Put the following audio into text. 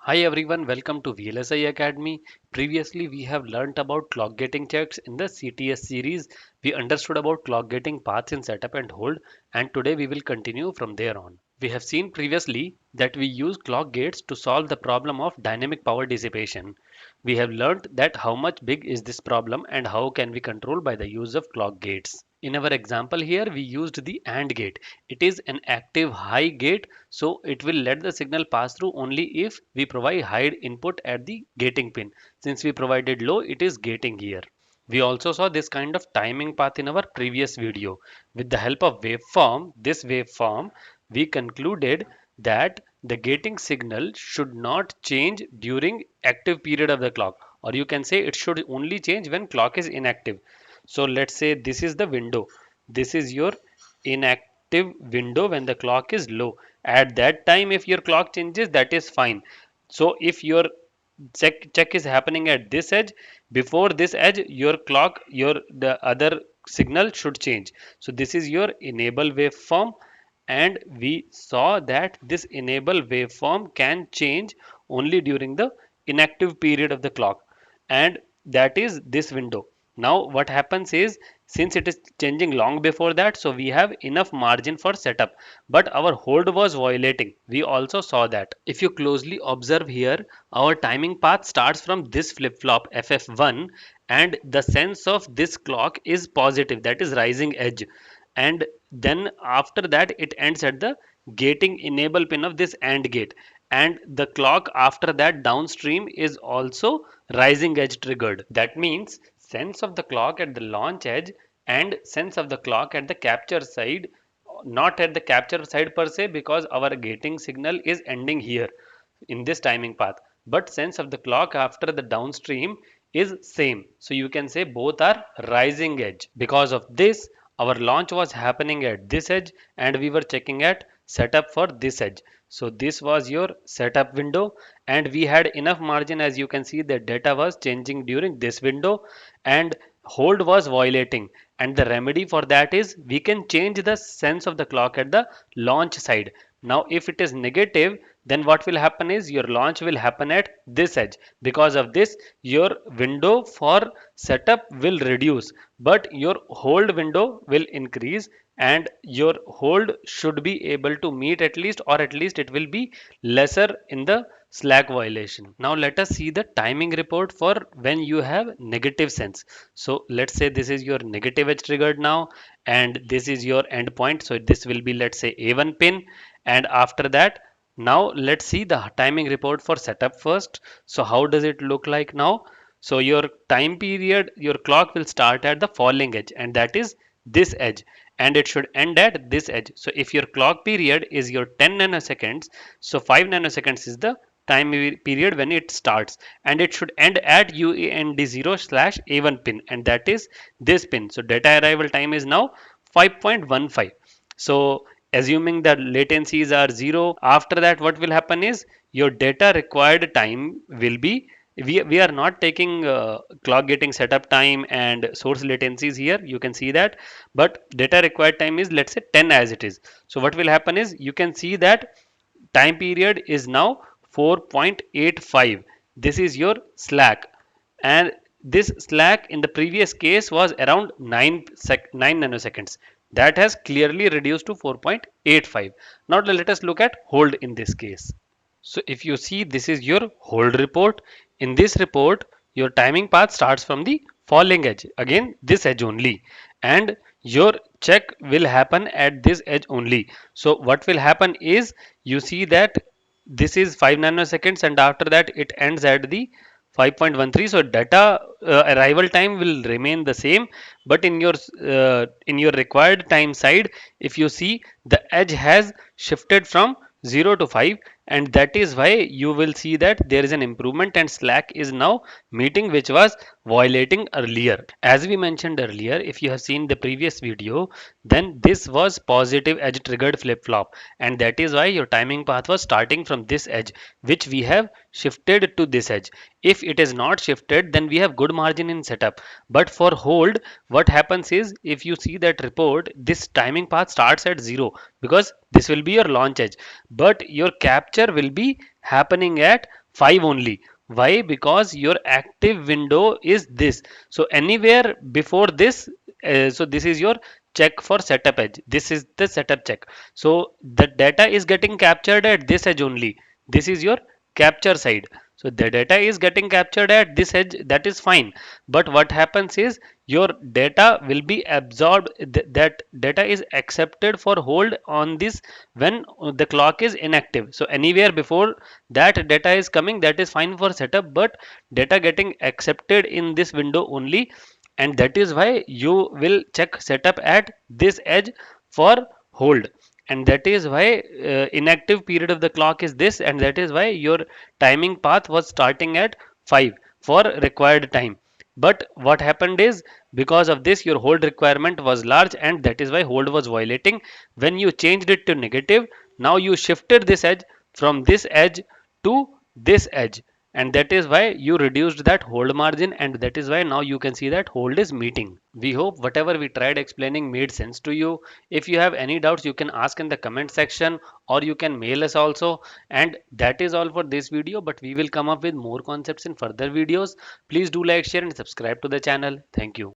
Hi everyone, welcome to VLSI Academy. Previously, we have learnt about clock gating checks in the CTS series. We understood about clock gating paths in setup and hold, and today we will continue from there on. We have seen previously that we use clock gates to solve the problem of dynamic power dissipation. We have learnt that how much big is this problem and how can we control by the use of clock gates. In our example here, we used the AND gate. It is an active high gate, so it will let the signal pass through only if we provide high input at the gating pin. Since we provided low, it is gating here. We also saw this kind of timing path in our previous video. With the help of this waveform, we concluded that the gating signal should not change during active period of the clock, or you can say it should only change when clock is inactive. So let's say this is the window. This is your inactive window when the clock is low. At that time, if your clock changes, that is fine. So if your check is happening at this edge, before this edge, your clock, the other signal should change. So this is your enable waveform, and we saw that this enable waveform can change only during the inactive period of the clock, and that is this window. Now what happens is, since it is changing long before that, so we have enough margin for setup, but our hold was violating. We also saw that. If you closely observe here, our timing path starts from this flip flop ff1, and the sense of this clock is positive, that is rising edge, and then after that it ends at the gating enable pin of this AND gate, and the clock after that downstream is also rising edge triggered. That means sense of the clock at the launch edge and sense of the clock at the capture side, not at the capture side per se, because our gating signal is ending here in this timing path, but sense of the clock after the downstream is same. So you can say both are rising edge. Because of this, our launch was happening at this edge and we were checking at setup for this edge. So this was your setup window, and we had enough margin. As you can see, the data was changing during this window and hold was violating, and the remedy for that is we can change the sense of the clock at the launch side. Now if it is negative, then what will happen is your launch will happen at this edge. Because of this, your window for setup will reduce, but your hold window will increase, and your hold should be able to meet at least, or at least it will be lesser in the slack violation. Now let us see the timing report for when you have negative sense. So let's say this is your negative edge triggered now, and this is your endpoint. So this will be, let's say, A1 pin, and after that, now let's see the timing report for setup first. So how does it look like now? So your time period, your clock will start at the falling edge, and that is this edge, and it should end at this edge. So if your clock period is your 10 nanoseconds, so 5 nanoseconds is the time period when it starts, and it should end at UAND0/A1 pin, and that is this pin. So data arrival time is now 5.15. So assuming that latencies are 0, after that what will happen is your data required time will be, we are not taking clock getting setup time and source latencies here, you can see that, but data required time is, let's say, 10 as it is. So what will happen is, you can see that time period is now 4.85. This is your slack, and this slack in the previous case was around 9 nanoseconds. That has clearly reduced to 4.85. Now let us look at hold in this case. So if you see, this is your hold report. In this report, your timing path starts from the falling edge, again this edge only, and your check will happen at this edge only. So what will happen is, you see that this is 5 nanoseconds, and after that it ends at the 5.13. So data arrival time will remain the same, but in your required time side, if you see, the edge has shifted from 0 to 5, and that is why you will see that there is an improvement and slack is now meeting, which was violating earlier. As we mentioned earlier, if you have seen the previous video, then this was positive edge triggered flip flop, and that is why your timing path was starting from this edge, which we have shifted to this edge. If it is not shifted, then we have good margin in setup, but for hold, what happens is, if you see that report, this timing path starts at 0, because this will be your launch edge, but your capture will be happening at 5 only. Why? Because your active window is this. So anywhere before this, so this is your check for setup edge. This is the setup check. So the data is getting captured at this edge only. This is your capture side. So the data is getting captured at this edge, that is fine. But what happens is your data will be absorbed, that data is accepted for hold on this when the clock is inactive. So anywhere before that data is coming, that is fine for setup, but data getting accepted in this window only, and that is why you will check setup at this edge for hold. And that is why inactive period of the clock is this, and that is why your timing path was starting at 5 for required time. But what happened is, because of this your hold requirement was large, and that is why hold was violating. When you changed it to negative, now you shifted this edge from this edge to this edge, and that is why you reduced that hold margin, and that is why now you can see that hold is meeting. We hope whatever we tried explaining made sense to you. If you have any doubts, you can ask in the comment section, or you can mail us also. And that is all for this video, but we will come up with more concepts in further videos. Please do like, share and subscribe to the channel. Thank you.